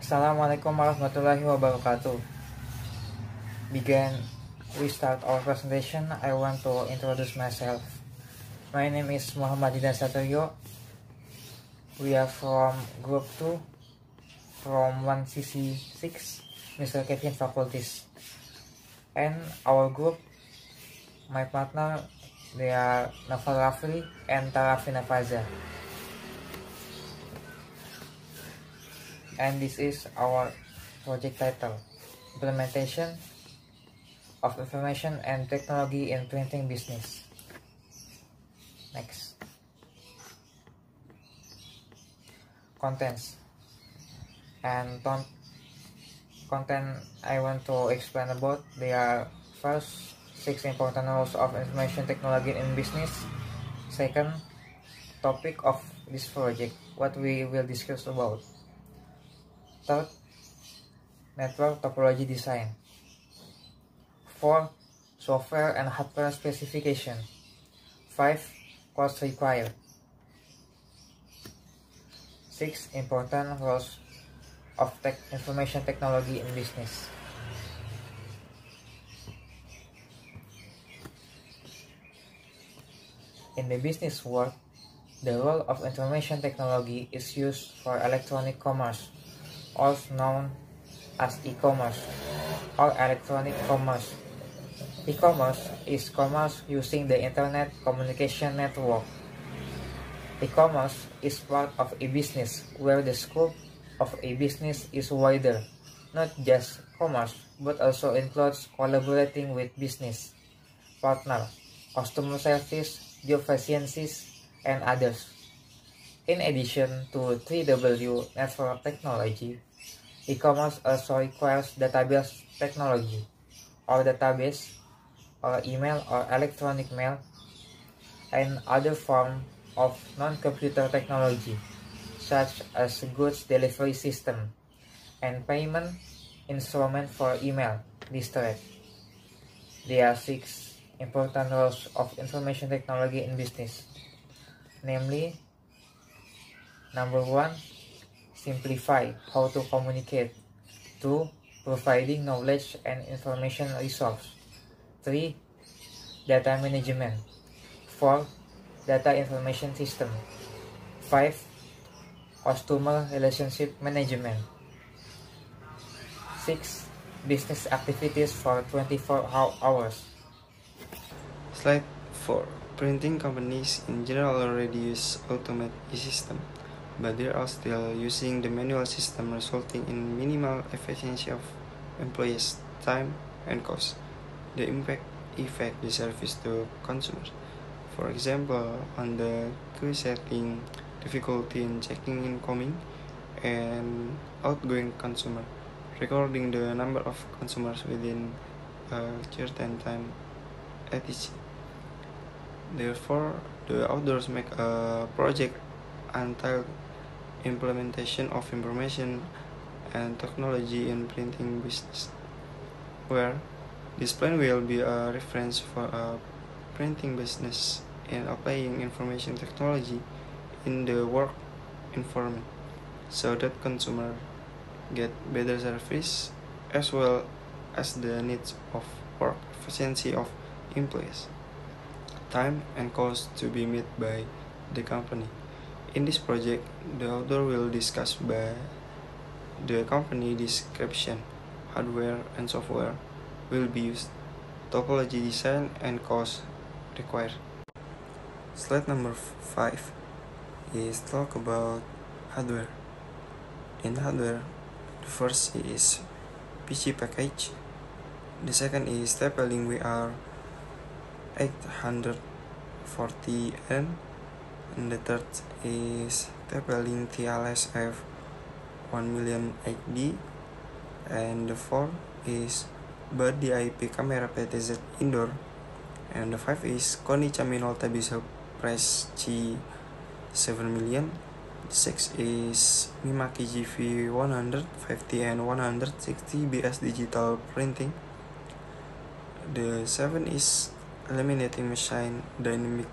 Assalamualaikum warahmatullahi wabarakatuh. We start our presentation. I want to introduce myself. My name is Muhammad Didan Satrio. We are from Group 2 from 1CC6, Mr. Kevin Faculties. And our group, my partner, they are Naval Rafli and Tarafina Faza. And this is our project title, Implementation of Information and Technology in Printing Business. Next. Contents. And content I want to explain about, they are first, 6 important roles of information technology in business. Second, topic of this project, what we will discuss about. Third, network topology design. 4, software and hardware specification. 5, cost required. 6, important roles of information technology in business. In the business world, the role of information technology is used for electronic commerce, also known as e-commerce or electronic commerce. E-commerce is commerce using the internet communication network. E-commerce is part of a business where the scope of a business is wider, not just commerce, but also includes collaborating with business partner, customer service, job vacancies, and others. In addition to 3W network technology, e-commerce also requires database technology, or database, or email or electronic mail, and other form of non-computer technology, such as goods delivery system and payment instrument for email listed. There are 6 important roles of information technology in business, namely, number 1, simplify how to communicate. 2, providing knowledge and information resource. 3, data management. 4, data information system. 5, customer relationship management. 6, business activities for 24 hours. Slide 4. Printing companies in general already use automated system, but they are still using the manual system, resulting in minimal efficiency of employees' time and cost. The impact affect the service to consumers. For example, on the queue setting, difficulty in checking incoming and outgoing consumer, recording the number of consumers within a certain time, etc. Therefore, the authors make a project entitled Implementation of Information and Technology in Printing Business, where this plan will be a reference for a printing business in applying information technology in the work environment, so that consumers get better service as well as the needs of work efficiency of employees, time and cost to be met by the company. In this project, the author will discuss by the company description, hardware and software will be used, topology design and cost required. Slide number 5 is talk about hardware. In hardware, the first is PC package, the second is TP-Link WR840N, and the third is TP-Link TLS F1000000HD, and the fourth is Body IP camera PTZ indoor, and the 5 is Konica Minolta Bishop Press G7 The 6 is Mimaki GV150 and 160 BS digital printing. The 7 is Laminating Machine Dynamic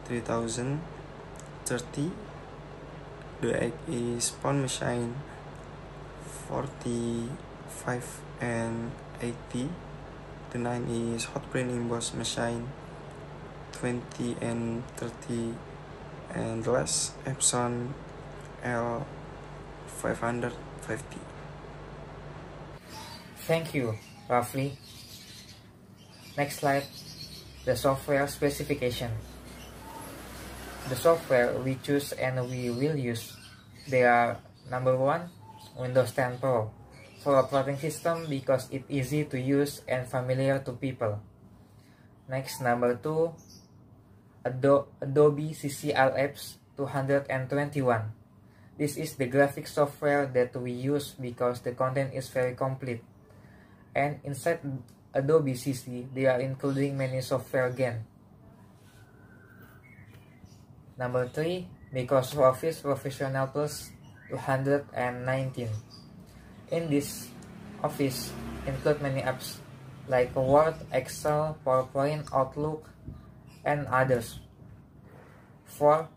3030. The 8 is Pound Machine 45 and 80. The 9 is hot print emboss machine 20 and 30, and the last Epson L550. Thank you, Rafli. Next slide, the software specification. The software we choose and we will use, they are: number 1, Windows 10 Pro, for operating system because it's easy to use and familiar to people. Next, number 2, Adobe CC-LX 221. This is the graphic software that we use because the content is very complete. And inside Adobe CC, they are including many software again. Number 3, Microsoft Office Professional Plus 219. In this Office include many apps like Word, Excel, PowerPoint, Outlook, and others. 4,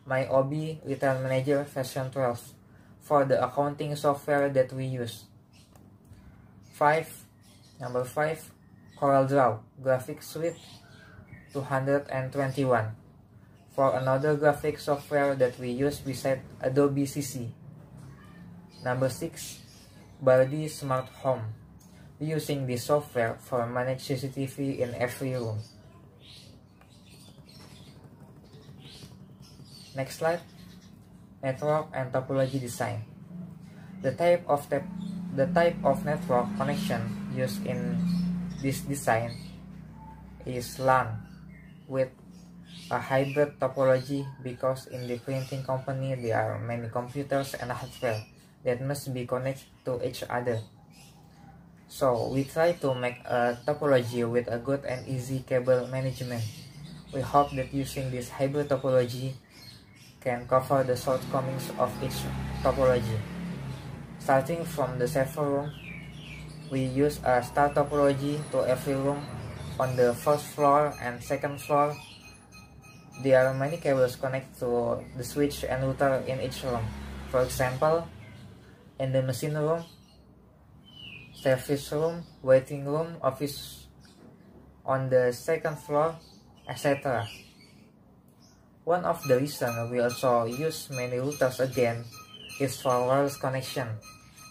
MyOB Retail Manager version 12 for the accounting software that we use. Number 5, CorelDRAW Graphics Suite 221 for another graphic software that we use beside Adobe CC. Number 6, Bardi Smart Home. Using this software for manage CCTV in every room. Next slide, network and topology design. The type of network connection used in this design is LAN with a hybrid topology because in the printing company there are many computers and hardware that must be connected to each other. So we try to make a topology with a good and easy cable management. We hope that using this hybrid topology can cover the shortcomings of each topology. Starting from the server room, we use a star topology to every room on the first floor and second floor. There are many cables connected to the switch and router in each room. For example, in the machine room, service room, waiting room, office on the second floor, etc. One of the reasons we also use many routers again is for wireless connection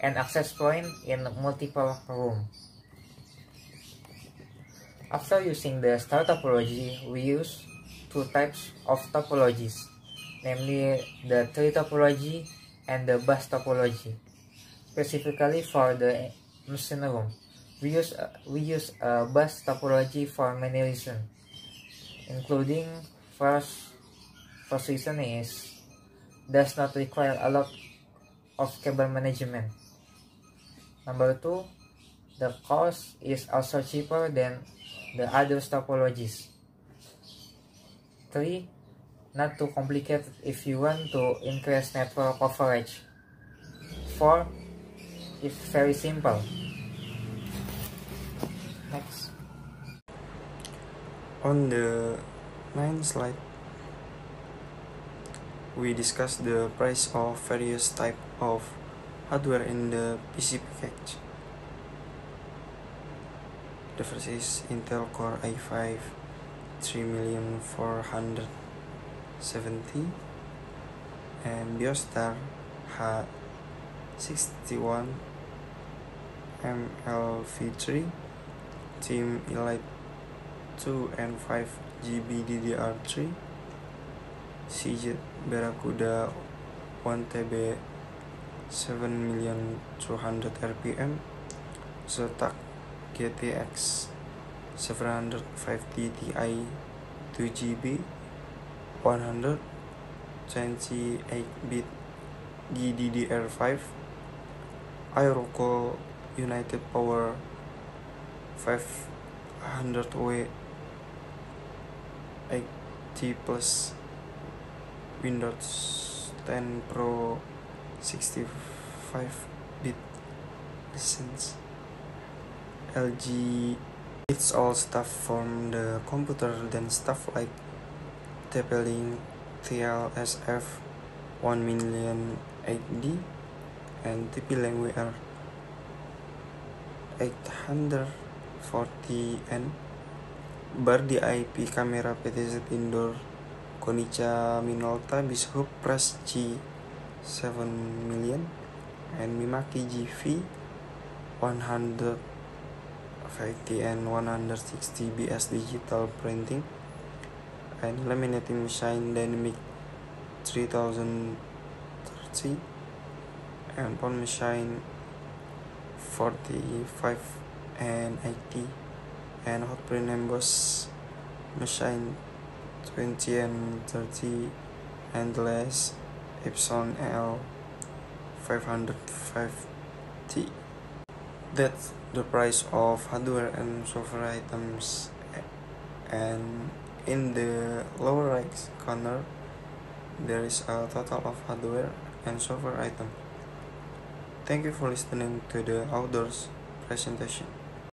and access point in multiple rooms. After using the star topology, we use two types of topologies, namely the tree topology and the bus topology. Specifically for the machine room, we use a bus topology for many reasons, including first reason is does not require a lot of cable management. Number 2, the cost is also cheaper than the other topologies. 3, not too complicated if you want to increase network coverage. 4, it's very simple. Next. On the 9th slide, we discuss the price of various types of hardware in the PC package. The first is Intel Core i5 3,470 and Biostar H61 MLV3 Team Elite 2 and 5 GB DDR3 CZ Barracuda 1TB 7,200 RPM Zotac GTX 750 Ti 2GB 128-bit GDDR5 Aeroco United Power 500W 80 plus Windows 10 Pro 65-bit license LG. It's all stuff from the computer, then stuff like TP-Link TLSF 1 million HD and TP-Link WR840N bar di IP kamera PTZ indoor Konica Minolta Bishop Press G7 million and Mimaki GV 150 and 160 BS digital printing and laminating machine Dynamic 3030 and pound machine 45 and 80 and hot print emboss machine 20 and 30 and glass Epson L 550. That's the price of hardware and software items, and in the lower right corner there is a total of hardware and software item. Thank you for listening to the outdoors presentation.